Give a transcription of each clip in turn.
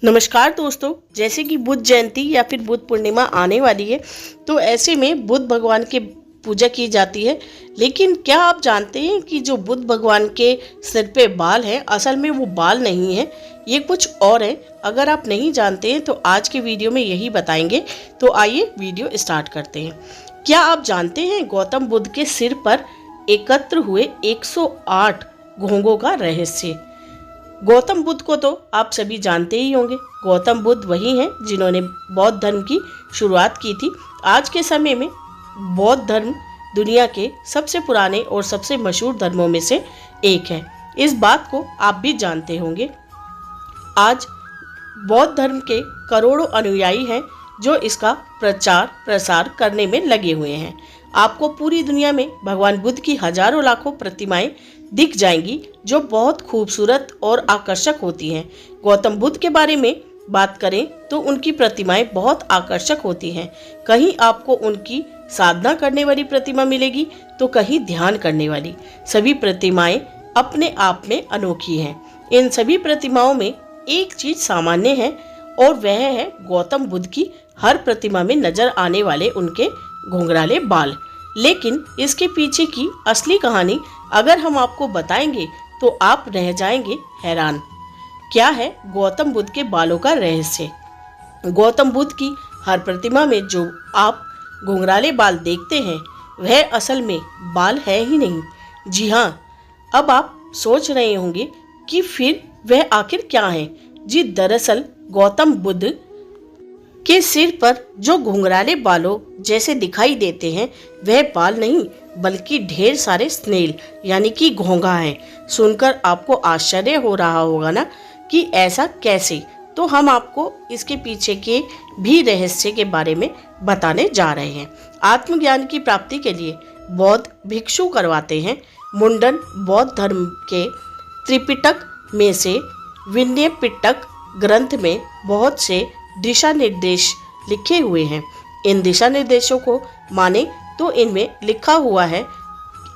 नमस्कार दोस्तों। जैसे कि बुद्ध जयंती या फिर बुद्ध पूर्णिमा आने वाली है, तो ऐसे में बुद्ध भगवान की पूजा की जाती है। लेकिन क्या आप जानते हैं कि जो बुद्ध भगवान के सिर पे बाल हैं, असल में वो बाल नहीं है, ये कुछ और है। अगर आप नहीं जानते हैं तो आज के वीडियो में यही बताएंगे। तो आइए वीडियो स्टार्ट करते हैं। क्या आप जानते हैं गौतम बुद्ध के सिर पर एकत्र हुए 108 घोंघों का रहस्य? गौतम बुद्ध को तो आप सभी जानते ही होंगे। गौतम बुद्ध वही हैं जिन्होंने बौद्ध धर्म की शुरुआत की थी। आज के समय में बौद्ध धर्म दुनिया के सबसे पुराने और सबसे मशहूर धर्मों में से एक है। इस बात को आप भी जानते होंगे। आज बौद्ध धर्म के करोड़ों अनुयायी हैं जो इसका प्रचार प्रसार करने में लगे हुए हैं। आपको पूरी दुनिया में भगवान बुद्ध की हजारों लाखों प्रतिमाएं दिख जाएंगी जो बहुत खूबसूरत और आकर्षक होती हैं। गौतम बुद्ध के बारे में बात करें तो उनकी प्रतिमाएं बहुत आकर्षक होती हैं। कहीं आपको उनकी साधना करने वाली प्रतिमा मिलेगी तो कहीं ध्यान करने वाली। सभी प्रतिमाएं अपने आप में अनोखी हैं। इन सभी प्रतिमाओं में एक चीज सामान्य है और वह है गौतम बुद्ध की हर प्रतिमा में नजर आने वाले उनके घुंघराले बाल। लेकिन इसके पीछे की असली कहानी अगर हम आपको बताएंगे तो आप रह जाएंगे हैरान। क्या है गौतम बुद्ध के बालों का रहस्य? गौतम बुद्ध की हर प्रतिमा में जो आप घुंघराले बाल देखते हैं वह असल में बाल है ही नहीं। जी हाँ, अब आप सोच रहे होंगे कि फिर वह आखिर क्या है। जी दरअसल गौतम बुद्ध के सिर पर जो घुंघराले बालों जैसे दिखाई देते हैं वह बाल नहीं बल्कि ढेर सारे स्नेल यानी कि घोंघा हैं। सुनकर आपको आश्चर्य हो रहा होगा ना कि ऐसा कैसे। तो हम आपको इसके पीछे के भी रहस्य के बारे में बताने जा रहे हैं। आत्मज्ञान की प्राप्ति के लिए बौद्ध भिक्षु करवाते हैं मुंडन। बौद्ध धर्म के त्रिपिटक में से विनय पिटक ग्रंथ में बहुत से दिशा निर्देश लिखे हुए हैं। इन दिशा निर्देशों को माने तो इनमें लिखा हुआ है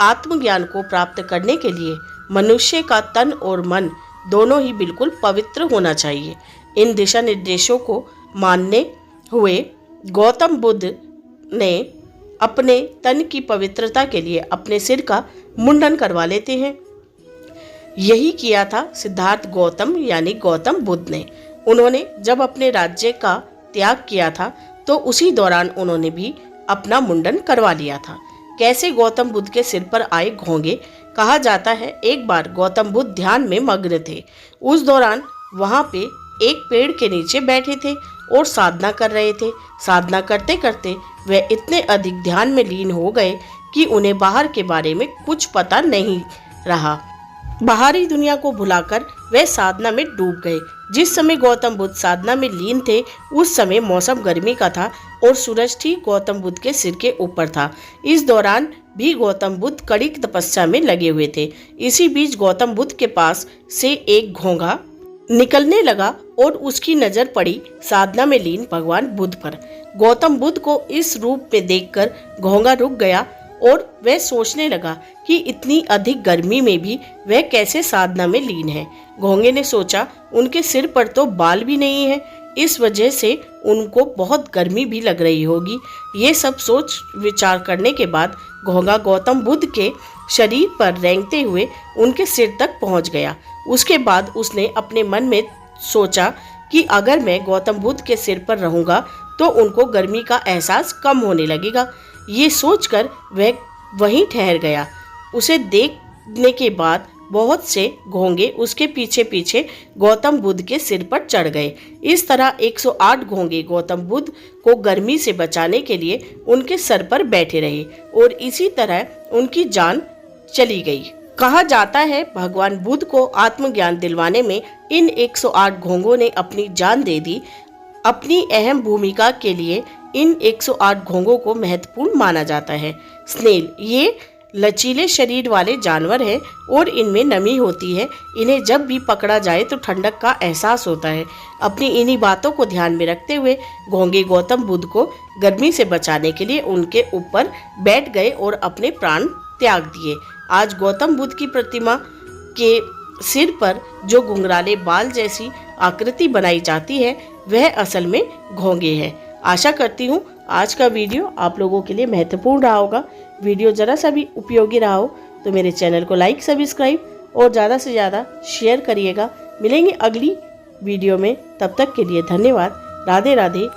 आत्मज्ञान को प्राप्त करने के लिए मनुष्य का तन और मन दोनों ही बिल्कुल पवित्र होना चाहिए। इन दिशा निर्देशों को मानने हुए गौतम बुद्ध ने अपने तन की पवित्रता के लिए अपने सिर का मुंडन करवा लेते हैं। यही किया था सिद्धार्थ गौतम यानी गौतम बुद्ध ने। उन्होंने जब अपने राज्य का त्याग किया था तो उसी दौरान उन्होंने भी अपना मुंडन करवा लिया था। कैसे गौतम बुद्ध के सिर पर आए घोंघे? कहा जाता है एक बार गौतम बुद्ध ध्यान में मग्न थे। उस दौरान वहां पे एक पेड़ के नीचे बैठे थे और साधना कर रहे थे। साधना करते करते वे इतने अधिक ध्यान में लीन हो गए कि उन्हें बाहर के बारे में कुछ पता नहीं रहा। बाहरी दुनिया को भुलाकर वे साधना में डूब गए। जिस समय गौतम बुद्ध साधना में लीन थे उस समय मौसम गर्मी का था और सूरज ठीक गौतम बुद्ध के सिर के ऊपर था। इस दौरान भी गौतम बुद्ध कड़ी तपस्या में लगे हुए थे। इसी बीच गौतम बुद्ध के पास से एक घोंघा निकलने लगा और उसकी नजर पड़ी साधना में लीन भगवान बुद्ध पर। गौतम बुद्ध को इस रूप में देखकर घोंघा रुक गया और वह सोचने लगा कि इतनी अधिक गर्मी में भी वह कैसे साधना में लीन है। घोंघे ने सोचा उनके सिर पर तो बाल भी नहीं है, इस वजह से उनको बहुत गर्मी भी लग रही होगी। ये सब सोच विचार करने के बाद घोंघा गौतम बुद्ध के शरीर पर रेंगते हुए उनके सिर तक पहुंच गया। उसके बाद उसने अपने मन में सोचा कि अगर मैं गौतम बुद्ध के सिर पर रहूंगा तो उनको गर्मी का एहसास कम होने लगेगा। ये सोचकर वह वहीं ठहर गया। उसे देखने के बाद बहुत से घोंघे उसके पीछे पीछे गौतम बुद्ध के सिर पर चढ़ गए। इस तरह 108 घोंघे गौतम बुद्ध को गर्मी से बचाने के लिए उनके सर पर बैठे रहे और इसी तरह उनकी जान चली गई। कहा जाता है भगवान बुद्ध को आत्मज्ञान दिलवाने में इन 108 घोंघों ने अपनी जान दे दी। अपनी अहम भूमिका के लिए इन 108 घोंघों को महत्वपूर्ण माना जाता है। स्नेल ये लचीले शरीर वाले जानवर हैं और इनमें नमी होती है। इन्हें जब भी पकड़ा जाए तो ठंडक का एहसास होता है। अपनी इन्हीं बातों को ध्यान में रखते हुए घोंघे गौतम बुद्ध को गर्मी से बचाने के लिए उनके ऊपर बैठ गए और अपने प्राण त्याग दिए। आज गौतम बुद्ध की प्रतिमा के सिर पर जो घुंघराले बाल जैसी आकृति बनाई जाती है वह असल में घोंघे हैं। आशा करती हूँ आज का वीडियो आप लोगों के लिए महत्वपूर्ण रहा होगा। वीडियो ज़रा सा भी उपयोगी रहा हो तो मेरे चैनल को लाइक, सब्सक्राइब और ज़्यादा से ज़्यादा शेयर करिएगा। मिलेंगे अगली वीडियो में, तब तक के लिए धन्यवाद। राधे राधे।